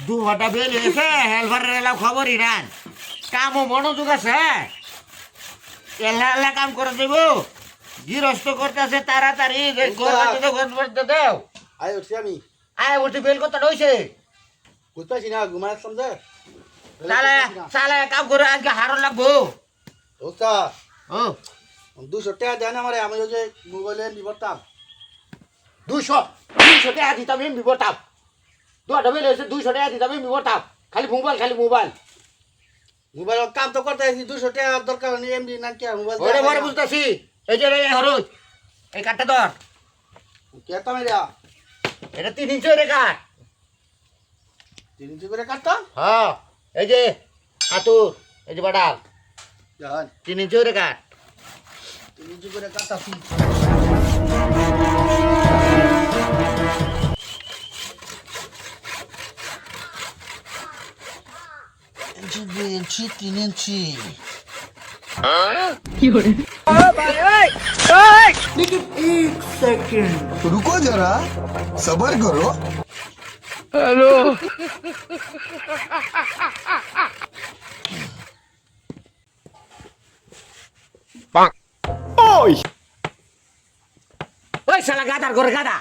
দু ঘন্টা বেল হয়েছে হেলপারের এলাম খবরই নেন কামও মনোযোগ আছে এলা এলা কাম করে দেব গৃহস্থ করতেছে তাড়াতাড়ি দেও আয় উঠছি আমি আয় উঠে বেল কথা রয়েছে বুঝতেছি না ঘুমায় আসলাম যে চালে চালে কাম করে আজকে হারো লাগবো ওস্তা ও 200 টাকা দেন আমারে আমি ওই যে মোবাইলে নিবতাম 200 টাকা দিতাম এমবি বটাপ দুটা বেল হয়েছে 200 টাকা দিতাম এমবি বটাপ খালি মোবাইল মোবাইল কাম তো করতে আছি 200 টাকা দরকার নেই এমবি না কি মোবাইল ওরে বড় বুঝতাছি এই যে রে হরুজ এই কাটটা ধর কেতা মেরা এটা 3 ইঞ্চি রে কাট 3 ইঞ্চি করে কাটতা হ্যাঁ এই যে আতুর এই যে বাডাল জান 3 ইঞ্চি রে কাট 3 ইঞ্চি করে কাটতাছি ইঞ্চি 3 ইঞ্চি लेकिन 1 सेकंड रुको जरा सबर करो हेलो ওই শালা গাদার ঘরে গাদা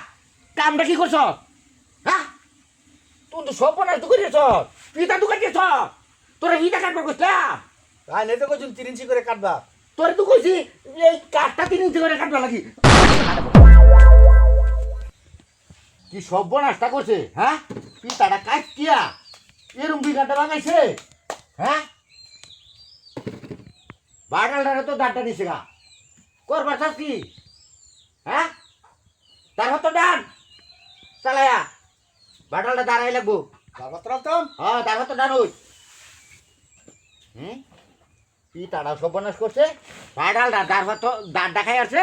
কামটা কি করছ হ্যাঁ তুই তো সব না তুই করিস পিতা তুই কাটিস তোরা পিতা কাটবার কইছলাম আই নেতে কইছুন 3 ইঞ্চি করে কাটবা তোরে তো কইছি এই কাঠটা 3 ইঞ্চি করে কাটবা লাগি কি সর্বনাশটা করছে হ্যাঁ পিতাটা কাটিয়া এরম বিঘাটা লাগাইছে হ্যাঁ বাড়ালটারে তো দাঁড়টা দিছে গা করবার চাস কি হ্যাঁ তার হতো ডান চালায়া বাড়ালটা দাঁড়াই লাগবো বাবাতরাম হ্যাঁ তার হতো ডান ওই পিতাটা সর্বনাশ করছে বাড়ালটা দাঁড় হতো দাঁড় দেখাই আছে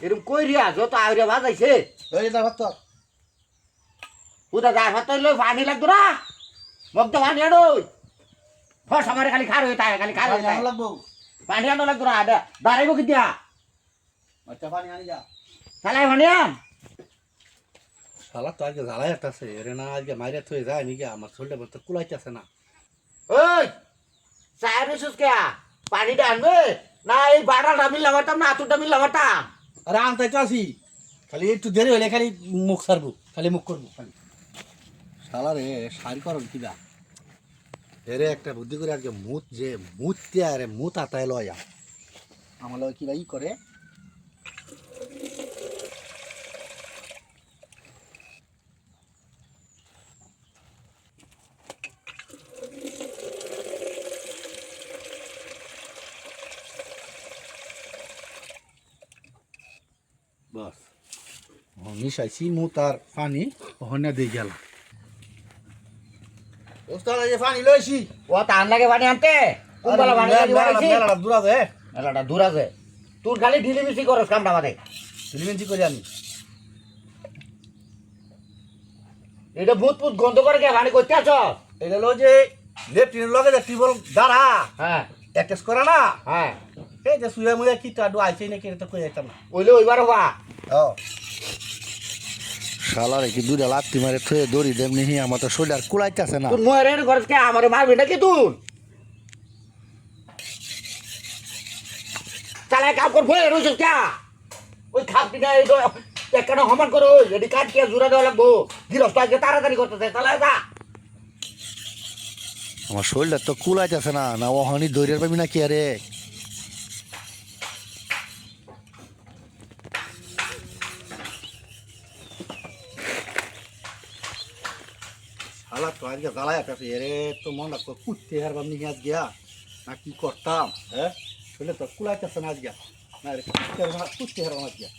এরকম কইরিয়া যত আইরিয়া বাজাইছে ওই দাবাত পুতা দাঁড় হতো লই পানি লাগতো না মগ্ধ পানি আনোই ফস আমার খালি খার হয়ে থাকে খালি খার হয়ে থাকে লাগবো পানি আনো লাগতো না দাঁড়াইবো কি দিয়া আচ্ছা পানি আনি যা চালাই ভানিয়াম শালা তো আজকে জ্বালাই আসতেছে এরে না আজকে মাইরে থয়ে যায় নাকি আমার শরীরটা বলতে কুলাইতেছে না ওই চায়ের সুস কে পানিটা আনবে না এই বাড়ালটা মিল মারতাম না আতুরটা মিল মারতাম আরে আনতে চাষি খালি একটু দেরি হলে খালি মুখ সারবো খালি মুখ করবো খালি শালা রে সারি করো কিবা এরে একটা বুদ্ধি করে আজকে মুত যে মুততে আরে মুত আতায় লয়া আমার লয় কিবা ই করে बस मिशाइছি মুত আর পানি ওখানে দিয়ে গেল ওস্তাদ এই পানি লইছি ও টান লাগে পানি আনতে কুম্বালা পানি দিবাইছি মেলাটা দূর আছে এলাটা দূর আছে তুই খালি ঢিলি মিশি করস কামটা আমাদের সিলিমেন্সি করে আনি এটা ভূত ভূত গন্ধ করে কে পানি করতে আছ এটা হলো যে লেফটিনের লগে যে টিবল দাঁড়া হ্যাঁ অ্যাটাচ করে না হ্যাঁ এই যে সুয়া মুয়া কি টাডু আইছে নাকি এটা কই একটা না ওইলে ওইবার হওয়া ও শালারে কি দুইটা লাত্তি মারে থয়ে দড়ি দেমনি হি আমার তো শরীর আর কুলাইতেছে না তুই ময়ের ঘরে কে আমারে মারবি নাকি তুই চালাই কাম কর ভয়ে রইছিস কে ওই খাপটি না এই একটা সমান করো যদি কাট কে জোড়া দেওয়া লাগবো গৃহস্থ আজকে তাড়াতাড়ি করতেছে চালাই যা আমার শরীরটা তো কুলাইতেছে না না ওহনি দৌড়ের পাবি না কি আরে শালা তো আজকে জ্বালাই আছে এরে তো মন রাখতো কুত্তে হার বামনি আজ গিয়া না কি করতাম হ্যাঁ শরীরে তো কুলাইতেছে না আজ গিয়া না রে কুত্তে হার বাম আজ গিয়া